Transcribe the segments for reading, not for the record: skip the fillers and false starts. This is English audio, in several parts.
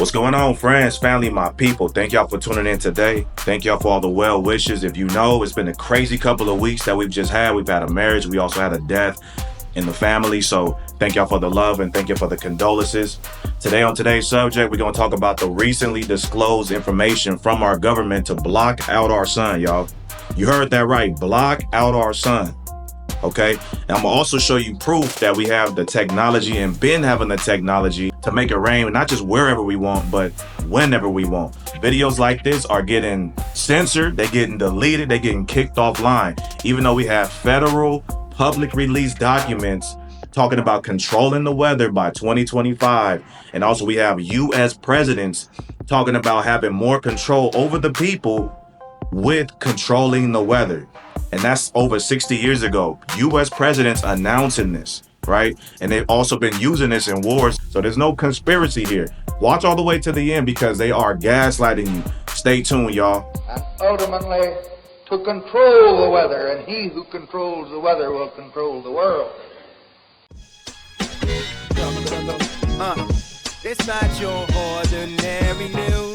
What's going on, friends, family, my people? Thank y'all for tuning in today. Thank y'all for all the well wishes. If you know, it's been a crazy couple of weeks that we've just had. We've had a marriage. We also had a death in the family. So thank y'all for the love and thank you for the condolences. Today on today's subject, we're going to talk about the recently disclosed information from our government to block out our sun, y'all. You heard that right. Block out our sun. Okay, and I'm gonna also show you proof that we have the technology and been having the technology to make it rain, not just wherever we want, but whenever we want. Videos like this are getting censored, they're getting deleted, they're getting kicked offline, even though we have federal public release documents talking about controlling the weather by 2025. And also we have US presidents talking about having more control over the people with controlling the weather. And that's over 60 years ago. US presidents announcing this, right? And they've also been using this in wars. So there's no conspiracy here. Watch all the way to the end because they are gaslighting you. Stay tuned, y'all. And ultimately to control the weather, and he who controls the weather will control the world. It's not your ordinary news.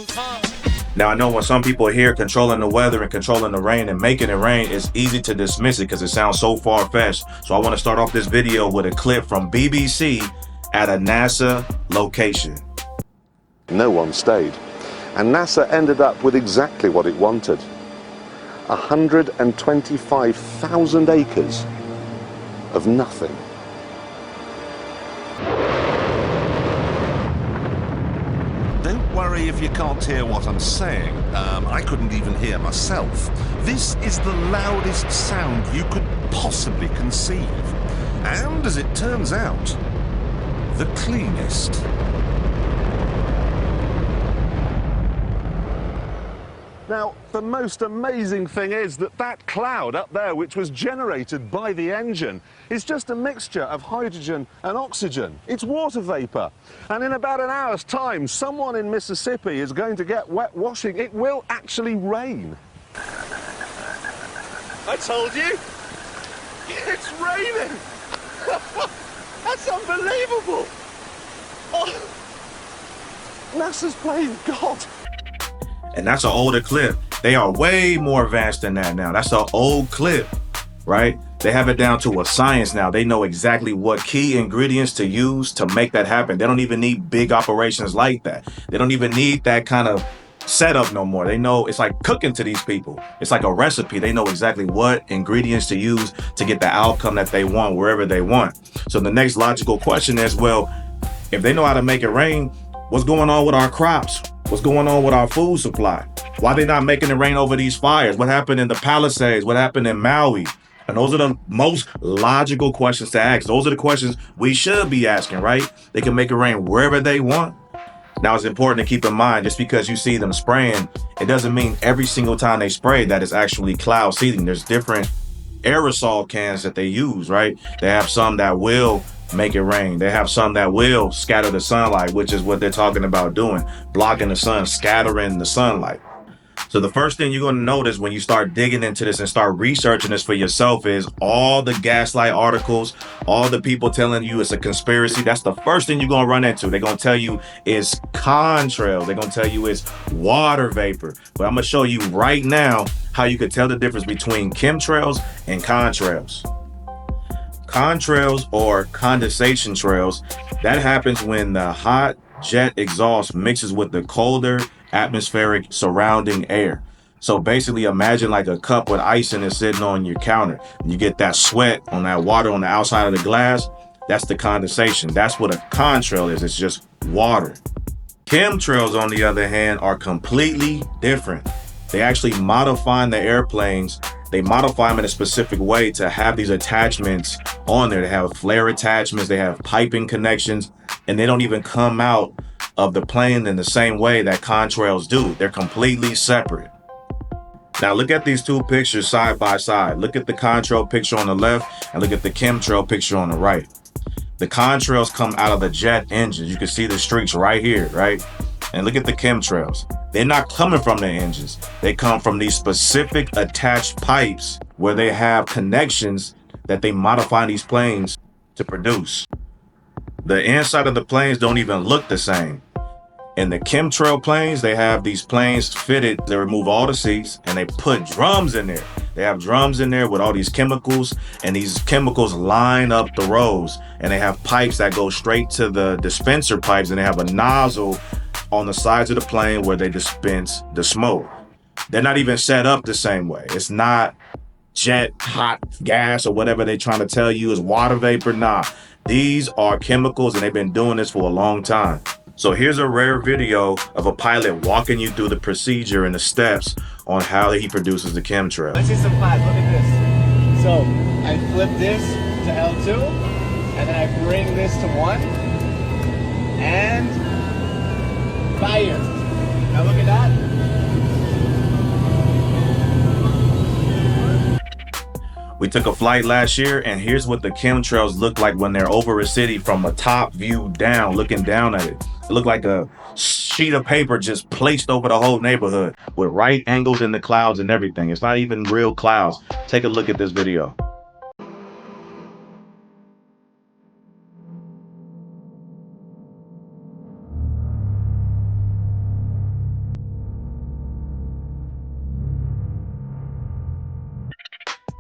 Now, I know when some people hear controlling the weather and controlling the rain and making it rain, it's easy to dismiss it because it sounds so far-fetched. So I want to start off this video with a clip from BBC at a NASA location. No one stayed, and NASA ended up with exactly what it wanted. 125,000 acres of nothing. Don't worry if you can't hear what I'm saying. I couldn't even hear myself. This is the loudest sound you could possibly conceive. And as it turns out, the cleanest. Now, the most amazing thing is that that cloud up there, which was generated by the engine, is just a mixture of hydrogen and oxygen. It's water vapor. And in about an hour's time, someone in Mississippi is going to get wet washing. It will actually rain. I told you! It's raining! That's unbelievable! Oh, NASA's playing God. And that's an older clip. They are way more advanced than that now. That's an old clip, right? They have it down to a science now. They know exactly what key ingredients to use to make that happen. They don't even need big operations like that. They don't even need that kind of setup no more. They know it's like cooking to these people. It's like a recipe. They know exactly what ingredients to use to get the outcome that they want wherever they want. So the next logical question is, well, if they know how to make it rain, what's going on with our crops? What's going on with our food supply? Why are they not making it rain over these fires? What happened in the Palisades? What happened in Maui? And those are the most logical questions to ask. Those are the questions we should be asking, right? They can make it rain wherever they want. Now, it's important to keep in mind, just because you see them spraying, it doesn't mean every single time they spray that it's actually cloud seeding. There's different aerosol cans that they use, right? They have some that will make it rain. They have some that will scatter the sunlight, which is what they're talking about doing, blocking the sun, scattering the sunlight. So the first thing you're going to notice when you start digging into this and start researching this for yourself is all the gaslight articles, all the people telling you it's a conspiracy. That's the first thing you're going to run into. They're going to tell you it's contrails. They're going to tell you it's water vapor. But I'm going to show you right now how you could tell the difference between chemtrails and contrails. Contrails or condensation trails, that happens when the hot jet exhaust mixes with the colder atmospheric surrounding air. So basically imagine like a cup with ice in it sitting on your counter. You get that sweat on that water on the outside of the glass. That's the condensation. That's what a contrail is. It's just water. Chemtrails, on the other hand, are completely different. They actually modify the airplanes. They modify them in a specific way to have these attachments on there. They have flare attachments, they have piping connections, and they don't even come out of the plane in the same way that contrails do. They're completely separate. Now look at these two pictures side by side. Look at the contrail picture on the left and look at the chemtrail picture on the right. The contrails come out of the jet engines. You can see the streaks right here, right? And look at the chemtrails. They're not coming from the engines. They come from these specific attached pipes where they have connections that they modify these planes to produce. The inside of the planes don't even look the same. In the chemtrail planes, they have these planes fitted. They remove all the seats and they put drums in there. They have drums in there with all these chemicals, and these chemicals line up the rows. And they have pipes that go straight to the dispenser pipes, and they have a nozzle on the sides of the plane where they dispense the smoke. They're not even set up the same way. It's not jet, hot gas, or whatever they're trying to tell you is water vapor. Nah, these are chemicals, and they've been doing this for a long time. So here's a rare video of a pilot walking you through the procedure and the steps on how he produces the chemtrail. Let's see some class. Look at this. So I flip this to L2, and then I bring this to 1, and fire. Now look at that. We took a flight last year, and here's what the chemtrails look like when they're over a city from a top view down, looking down at it. It looked like a sheet of paper just placed over the whole neighborhood with right angles in the clouds and everything. It's not even real clouds. Take a look at this video.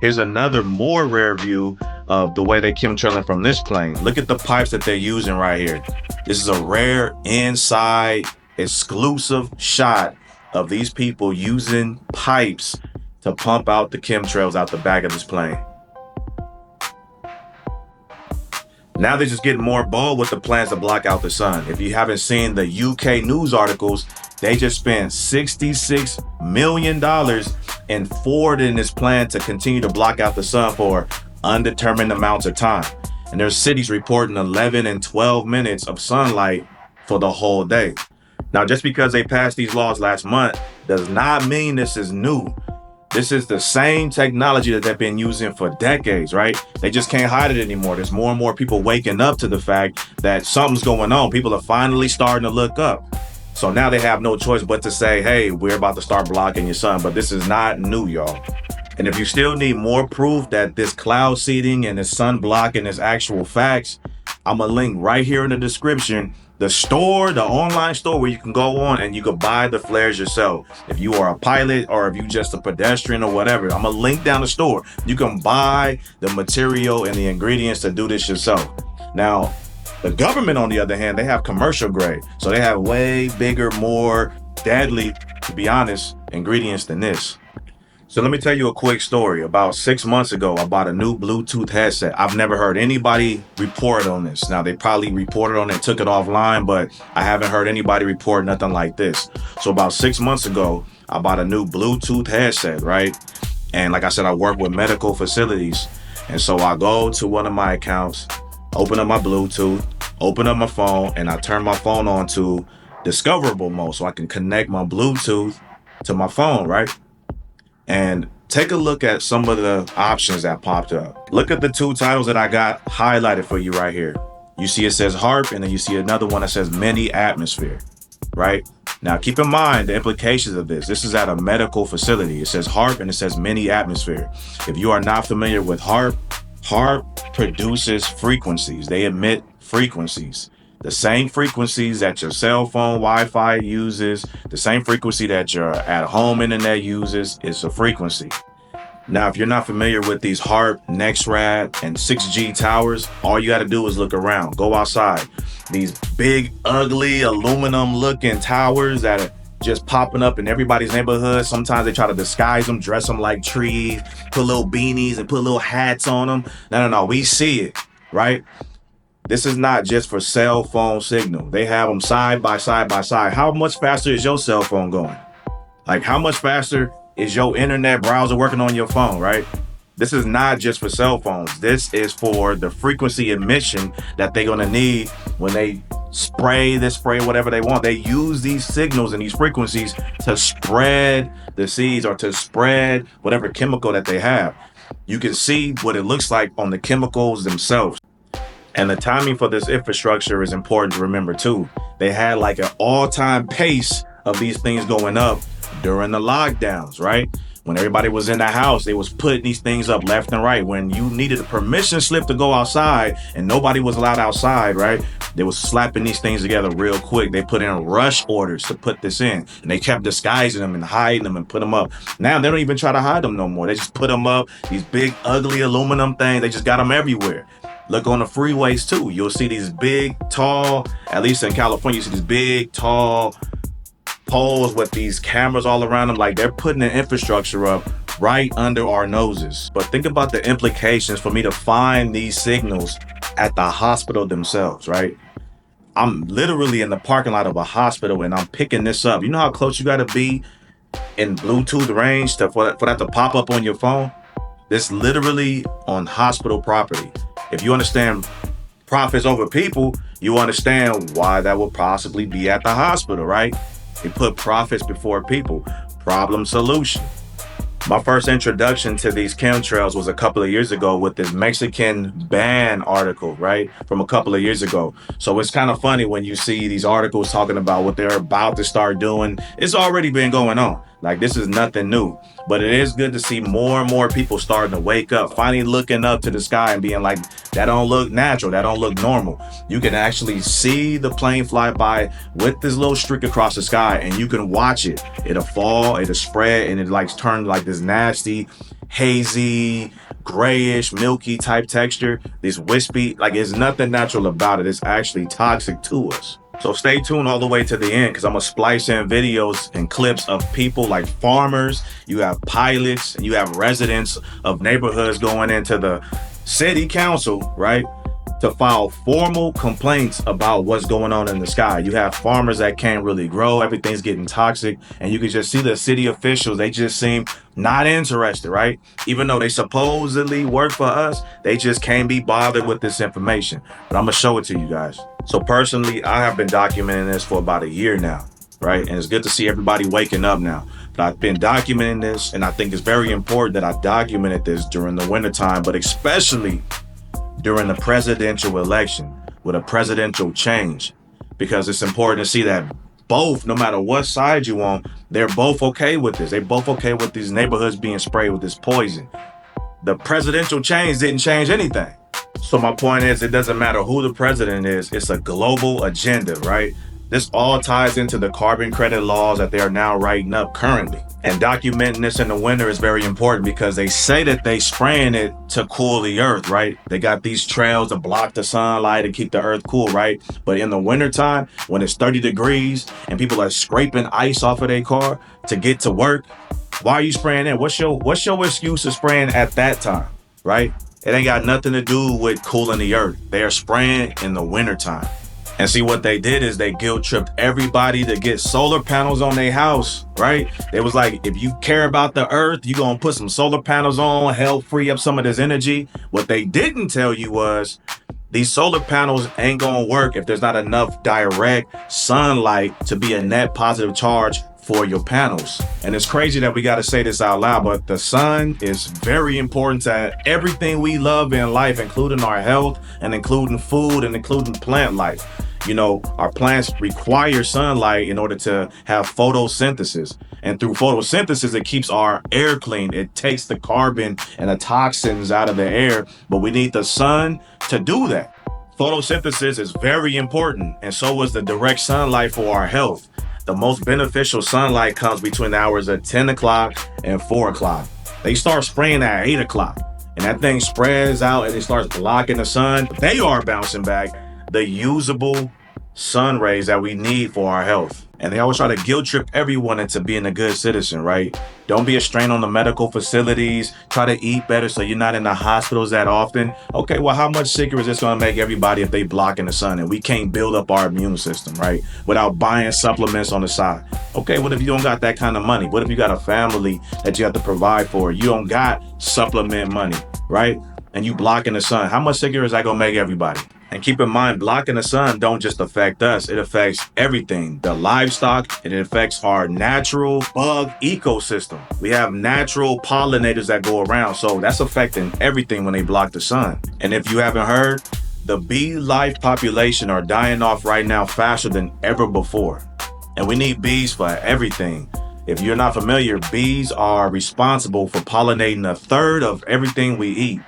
Here's another more rare view of the way they chemtrailing from this plane. Look at the pipes that they're using right here. This is a rare inside exclusive shot of these people using pipes to pump out the chemtrails out the back of this plane. Now they're just getting more bold with the plans to block out the sun. If you haven't seen the UK news articles, they just spent $66 million in forwarding this plan to continue to block out the sun for undetermined amounts of time. And there's cities reporting 11 and 12 minutes of sunlight for the whole day. Now, just because they passed these laws last month does not mean this is new. This is the same technology that they've been using for decades, right? They just can't hide it anymore. There's more and more people waking up to the fact that something's going on. People are finally starting to look up. So now they have no choice but to say, hey, we're about to start blocking your sun. But this is not new, y'all. And if you still need more proof that this cloud seeding and this sun blocking is actual facts, I'm gonna link right here in the description the store, the online store where you can go on and you can buy the flares yourself. If you are a pilot or if you just a pedestrian or whatever, I'm gonna link down the store. You can buy the material and the ingredients to do this yourself. Now, the government, on the other hand, they have commercial grade. So they have way bigger, more deadly, to be honest, ingredients than this. So let me tell you a quick story. About 6 months ago, I bought a new Bluetooth headset. I've never heard anybody report on this. Now, they probably reported on it, took it offline, but I haven't heard anybody report nothing like this. So about 6 months ago, I bought a new Bluetooth headset, right? And like I said, I work with medical facilities. And so I go to one of my accounts, open up my Bluetooth, open up my phone, and I turn my phone on to discoverable mode so I can connect my Bluetooth to my phone, right? And take a look at some of the options that popped up. Look at the two titles that I got highlighted for you right here. You see it says HARP, and then you see another one that says mini atmosphere, right? Now keep in mind the implications of this. This is at a medical facility. It says HARP and it says mini atmosphere. If you are not familiar with HARP, HARP produces frequencies. They emit frequencies. The same frequencies that your cell phone Wi-Fi uses, the same frequency that your at-home internet uses, is a frequency. Now, if you're not familiar with these HARP, NextRad, and 6G towers, all you got to do is look around. Go outside. These big, ugly, aluminum-looking towers that are just popping up in everybody's neighborhood. Sometimes they try to disguise them, dress them like trees, put little beanies and put little hats on them. No. We see it, right? This is not just for cell phone signal. They have them side by side by side. How much faster is your cell phone going? Like, how much faster is your internet browser working on your phone, right? This is not just for cell phones. This is for the frequency emission that they're gonna need when they spray whatever they want. They use these signals and these frequencies to spread the seeds or to spread whatever chemical that they have. You can see what it looks like on the chemicals themselves. And the timing for this infrastructure is important to remember too. They had like an all-time pace of these things going up during the lockdowns, right? When everybody was in the house, they was putting these things up left and right. When you needed a permission slip to go outside and nobody was allowed outside, right? They was slapping these things together real quick. They put in rush orders to put this in, and they kept disguising them and hiding them and put them up. Now they don't even try to hide them no more. They just put them up, these big ugly aluminum things. They just got them everywhere. Look on the freeways too. You'll see these big, tall, at least in California, you see these big, tall poles with these cameras all around them. Like they're putting the infrastructure up right under our noses. But think about the implications for me to find these signals at the hospital themselves, right? I'm literally in the parking lot of a hospital and I'm picking this up. You know how close you gotta be in Bluetooth range for that to pop up on your phone? This literally on hospital property. If you understand profits over people, you understand why that would possibly be at the hospital, right? They put profits before people. Problem solution. My first introduction to these chemtrails was a couple of years ago with this Mexican ban article, right? From a couple of years ago. So it's kind of funny when you see these articles talking about what they're about to start doing. It's already been going on. Like, this is nothing new. But it is good to see more and more people starting to wake up, finally looking up to the sky and being like, that don't look natural, that don't look normal. You can actually see the plane fly by with this little streak across the sky, and you can watch it. It'll fall, it'll spread, and it like turn like this nasty, hazy, grayish, milky type texture. This wispy, like, there's nothing natural about it. It's actually toxic to us. So stay tuned all the way to the end, because I'm gonna splice in videos and clips of people like farmers, you have pilots, and you have residents of neighborhoods going into the city council, right, to file formal complaints about what's going on in the sky. You have farmers that can't really grow, everything's getting toxic, and you can just see the city officials, they just seem not interested, right? Even though they supposedly work for us, they just can't be bothered with this information. But I'm gonna show it to you guys. So personally, I have been documenting this for about a year now, right? And it's good to see everybody waking up now. But I've been documenting this, and I think it's very important that I documented this during the wintertime, but especially during the presidential election with a presidential change, because it's important to see that both, no matter what side you on, they're both okay with this. They're both okay with these neighborhoods being sprayed with this poison. The presidential change didn't change anything. So my point is, it doesn't matter who the president is, it's a global agenda, right? This all ties into the carbon credit laws that they are now writing up currently. And documenting this in the winter is very important, because they say that they spraying it to cool the earth, right? They got these trails to block the sunlight and keep the earth cool, right? But in the wintertime, when it's 30 degrees and people are scraping ice off of their car to get to work, why are you spraying it? What's your excuse of spraying at that time, right? It ain't got nothing to do with cooling the earth. They are spraying in the wintertime. And see, what they did is they guilt tripped everybody to get solar panels on their house, right? They was like, if you care about the earth, you gonna put some solar panels on, help free up some of this energy. What they didn't tell you was these solar panels ain't gonna work if there's not enough direct sunlight to be a net positive charge for your panels. And it's crazy that we got to say this out loud, but the sun is very important to everything we love in life, including our health and including food and including plant life. You know, our plants require sunlight in order to have photosynthesis. And through photosynthesis, it keeps our air clean. It takes the carbon and the toxins out of the air, but we need the sun to do that. Photosynthesis is very important, and so is the direct sunlight for our health. The most beneficial sunlight comes between the hours of 10 o'clock and 4 o'clock. They start spraying at 8 o'clock, and that thing spreads out and it starts blocking the sun. They are bouncing back the usable sun rays that we need for our health. And they always try to guilt trip everyone into being a good citizen, right? Don't be a strain on the medical facilities. Try to eat better so you're not in the hospitals that often. Okay, well, how much sicker is this going to make everybody if they block in the sun and we can't build up our immune system, right? Without buying supplements on the side. Okay, what if you don't got that kind of money? What if you got a family that you have to provide for? You don't got supplement money, right? And you blocking the sun. How much sicker is that going to make everybody? And keep in mind, blocking the sun don't just affect us, it affects everything. The livestock, it affects our natural bug ecosystem. We have natural pollinators that go around, so that's affecting everything when they block the sun. And if you haven't heard, the bee life population are dying off right now faster than ever before. And we need bees for everything. If you're not familiar, bees are responsible for pollinating a third of everything we eat.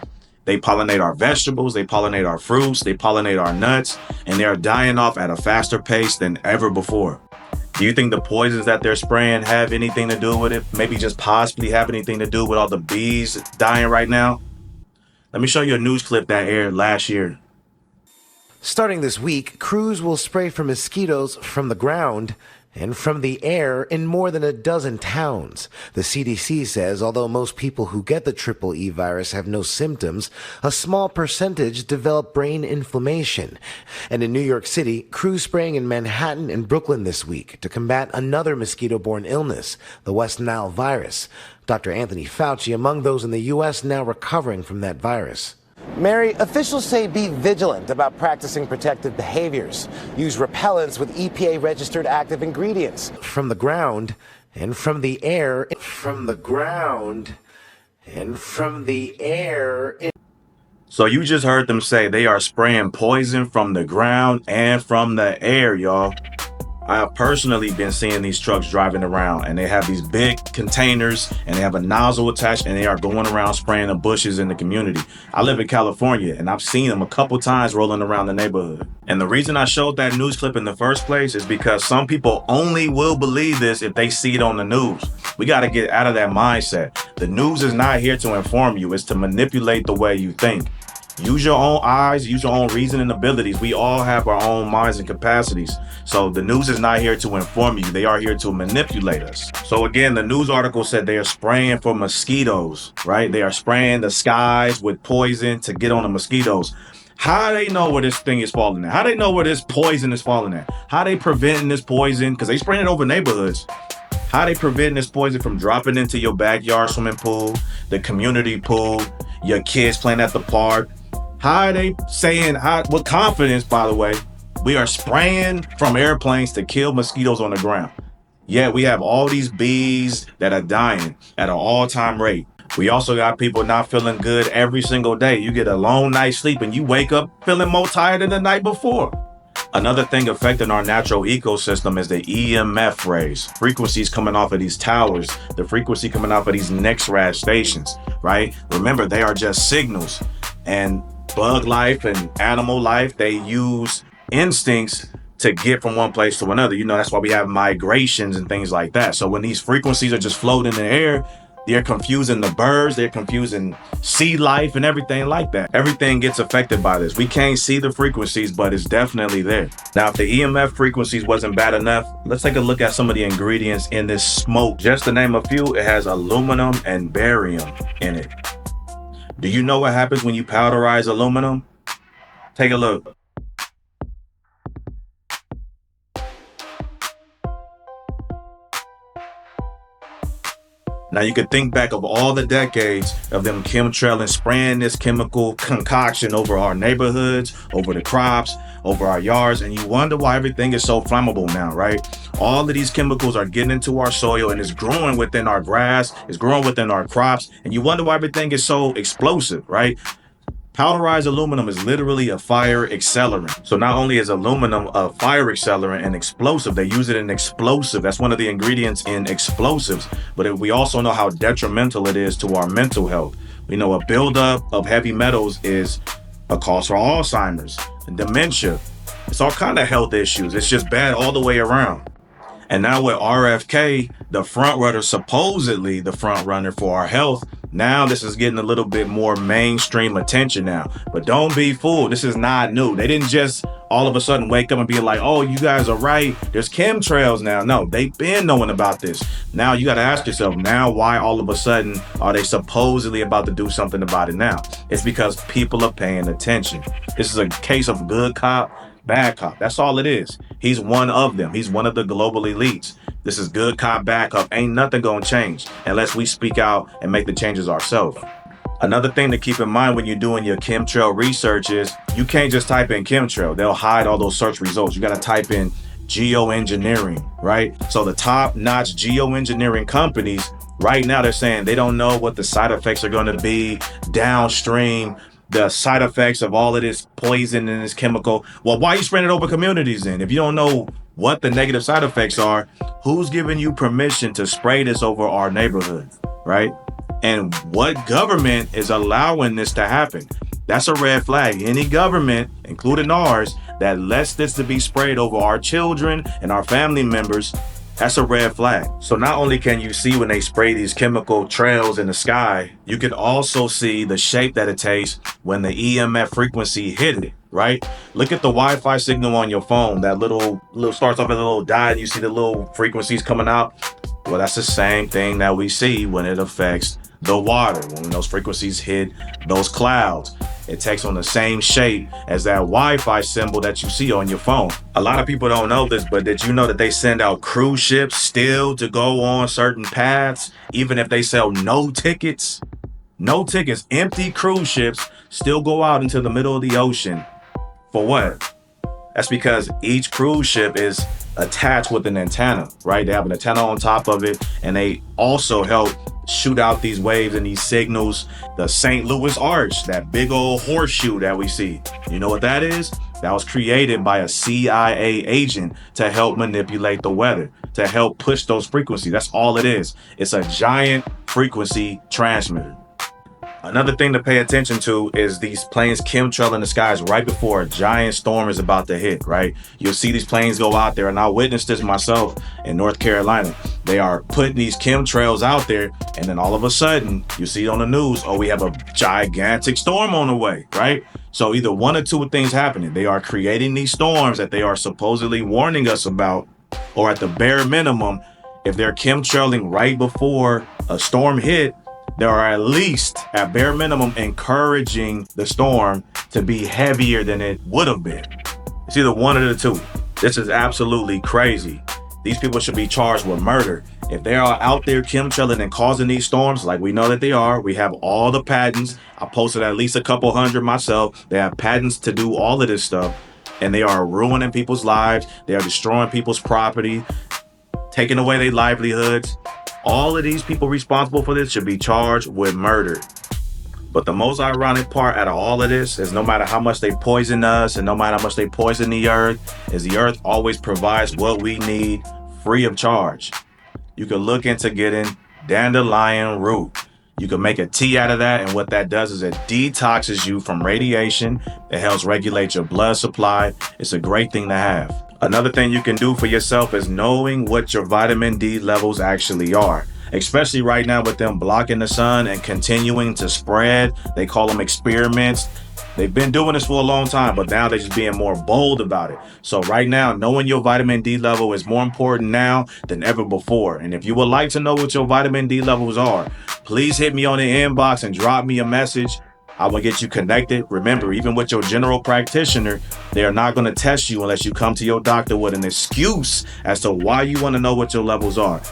They pollinate our vegetables, they pollinate our fruits, they pollinate our nuts, and they are dying off at a faster pace than ever before. Do you think the poisons that they're spraying have anything to do with it? Maybe just possibly have anything to do with all the bees dying right now? Let me show you a news clip that aired last year. Starting this week, crews will spray for mosquitoes from the ground and from the air in more than a dozen towns. The CDC says although most people who get the triple E virus have no symptoms, a small percentage develop brain inflammation. And in New York City, crews spraying in Manhattan and Brooklyn this week to combat another mosquito-borne illness, the West Nile virus. Dr. Anthony Fauci among those in the U.S. now recovering from that virus. Mary, officials say be vigilant about practicing protective behaviors. Use repellents with EPA-registered active ingredients. From the ground and from the air. From the ground and from the air. So you just heard them say they are spraying poison from the ground and from the air, y'all. I have personally been seeing these trucks driving around, and they have these big containers and they have a nozzle attached, and they are going around spraying the bushes in the community. I live in California and I've seen them a couple times rolling around the neighborhood. And the reason I showed that news clip in the first place is because some people only will believe this if they see it on the news. We got to get out of that mindset. The news is not here to inform you, it's to manipulate the way you think. Use your own eyes, use your own reasoning abilities. We all have our own minds and capacities. So the news is not here to inform you. They are here to manipulate us. So again, the news article said they are spraying for mosquitoes, right? They are spraying the skies with poison to get on the mosquitoes. How do they know where this thing is falling at? How do they know where this poison is falling at? How they preventing this poison? Because they spraying it over neighborhoods. How they preventing this poison from dropping into your backyard swimming pool, the community pool, your kids playing at the park? How are they saying, with confidence, by the way, we are spraying from airplanes to kill mosquitoes on the ground? Yet we have all these bees that are dying at an all-time rate. We also got people not feeling good every single day. You get a long night's sleep and you wake up feeling more tired than the night before. Another thing affecting our natural ecosystem is the EMF rays, frequencies coming off of these towers, the frequency coming off of these NEXRAD stations, right? Remember, they are just signals. And bug life and animal life, they use instincts to get from one place to another. You know, that's why we have migrations and things like that. So when these frequencies are just floating in the air, they're confusing the birds, they're confusing sea life and everything like that. Everything gets affected by this. We can't see the frequencies, but it's definitely there. Now, if the EMF frequencies wasn't bad enough, let's take a look at some of the ingredients in this smoke. Just to name a few, it has aluminum and barium in it. Do you know what happens when you powderize aluminum? Take a look. Now you could think back of all the decades of them chemtrails and spraying this chemical concoction over our neighborhoods, over the crops, over our yards, and you wonder why everything is so flammable now, right? All of these chemicals are getting into our soil and it's growing within our grass, it's growing within our crops, and you wonder why everything is so explosive, right? Powderized aluminum is literally a fire accelerant. So not only is aluminum a fire accelerant and explosive, they use it in explosive. That's one of the ingredients in explosives. But we also know how detrimental it is to our mental health. We know a buildup of heavy metals is a cause for Alzheimer's and dementia. It's all kind of health issues. It's just bad all the way around. And now with RFK, the front runner, supposedly the front runner for our health, now this is getting a little bit more mainstream attention now. But don't be fooled. This is not new. They didn't just all of a sudden wake up and be like, oh, you guys are right. There's chemtrails now. No, they've been knowing about this. Now you got to ask yourself, now why all of a sudden are they supposedly about to do something about it now? It's because people are paying attention. This is a case of good cop, bad cop. That's all it is. He's one of them. He's one of the global elites. This is good cop, bad cop. Ain't nothing gonna change unless we speak out and make the changes ourselves. Another thing to keep in mind when you're doing your chemtrail research is you can't just type in chemtrail. They'll hide all those search results. You gotta type in geoengineering, right? So the top-notch geoengineering companies, right now they're saying they don't know what the side effects are gonna be downstream, the side effects of all of this poison and this chemical. Well, why are you spraying it over communities then? If you don't know what the negative side effects are, who's giving you permission to spray this over our neighborhood, right? And what government is allowing this to happen? That's a red flag. Any government, including ours, that lets this to be sprayed over our children and our family members, that's a red flag. So not only can you see when they spray these chemical trails in the sky, you can also see the shape that it takes when the EMF frequency hit it, right? Look at the Wi-Fi signal on your phone. That little starts off as a little dot. You see the little frequencies coming out. Well, that's the same thing that we see when it affects the water. When those frequencies hit those clouds, it takes on the same shape as that Wi-Fi symbol that you see on your phone. A lot of people don't know this, but did you know that they send out cruise ships still to go on certain paths, even if they sell no tickets? No tickets, empty cruise ships still go out into the middle of the ocean. For what? That's because each cruise ship is attached with an antenna, right? They have an antenna on top of it, and they also help shoot out these waves and these signals. The St. Louis Arch, that big old horseshoe that we see, you know what that is? That was created by a CIA agent to help manipulate the weather, to help push those frequencies. That's all it is. It's a giant frequency transmitter. Another thing to pay attention to is these planes chemtrail in the skies right before a giant storm is about to hit, right? You'll see these planes go out there, and I witnessed this myself in North Carolina. They are putting these chemtrails out there, and then all of a sudden, you see on the news, oh, we have a gigantic storm on the way, right? So either one or two things happening. They are creating these storms that they are supposedly warning us about, or at the bare minimum, if they're chemtrailing right before a storm hit, they are at least, at bare minimum, encouraging the storm to be heavier than it would have been. It's either one of the two. This is absolutely crazy. These people should be charged with murder. If they are out there chemtrailing and causing these storms, like we know that they are, we have all the patents. I posted at least a couple hundred myself. They have patents to do all of this stuff, and they are ruining people's lives. They are destroying people's property, taking away their livelihoods. All of these people responsible for this should be charged with murder. But the most ironic part out of all of this is no matter how much they poison us and no matter how much they poison the earth, is the earth always provides what we need free of charge. You can look into getting dandelion root. You can make a tea out of that, and what that does is it detoxes you from radiation. It helps regulate your blood supply. It's a great thing to have. Another thing you can do for yourself is knowing what your vitamin D levels actually are, especially right now with them blocking the sun and continuing to spread. They call them experiments. They've been doing this for a long time, but now they're just being more bold about it. So right now, knowing your vitamin D level is more important now than ever before. And if you would like to know what your vitamin D levels are, please hit me on the inbox and drop me a message. I will get you connected. Remember, even with your general practitioner, they are not going to test you unless you come to your doctor with an excuse as to why you want to know what your levels are.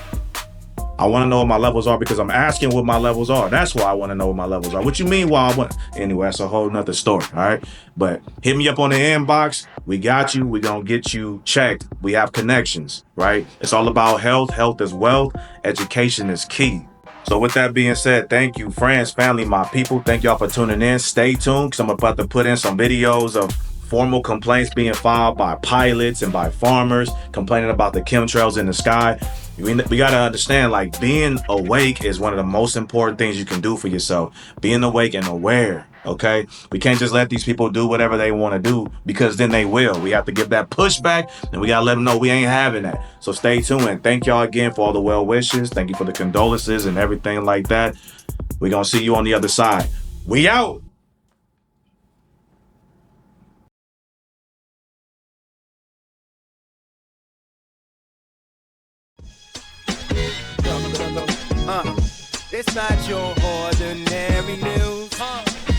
I want to know what my levels are because I'm asking what my levels are. That's why I want to know what my levels are. What you mean why I want? Anyway, that's a whole nother story, all right? But hit me up on the inbox. We got you. We're going to get you checked. We have connections, right? It's all about health. Health is wealth. Education is key. So with that being said, thank you, friends, family, my people. Thank y'all for tuning in. Stay tuned because I'm about to put in some videos of formal complaints being filed by pilots and by farmers complaining about the chemtrails in the sky. We got to understand, like, being awake is one of the most important things you can do for yourself. Being awake and aware, okay? We can't just let these people do whatever they want to do because then they will. We have to give that pushback and we got to let them know we ain't having that. So stay tuned and thank y'all again for all the well wishes. Thank you for the condolences and everything like that. We're going to see you on the other side. We out. It's not your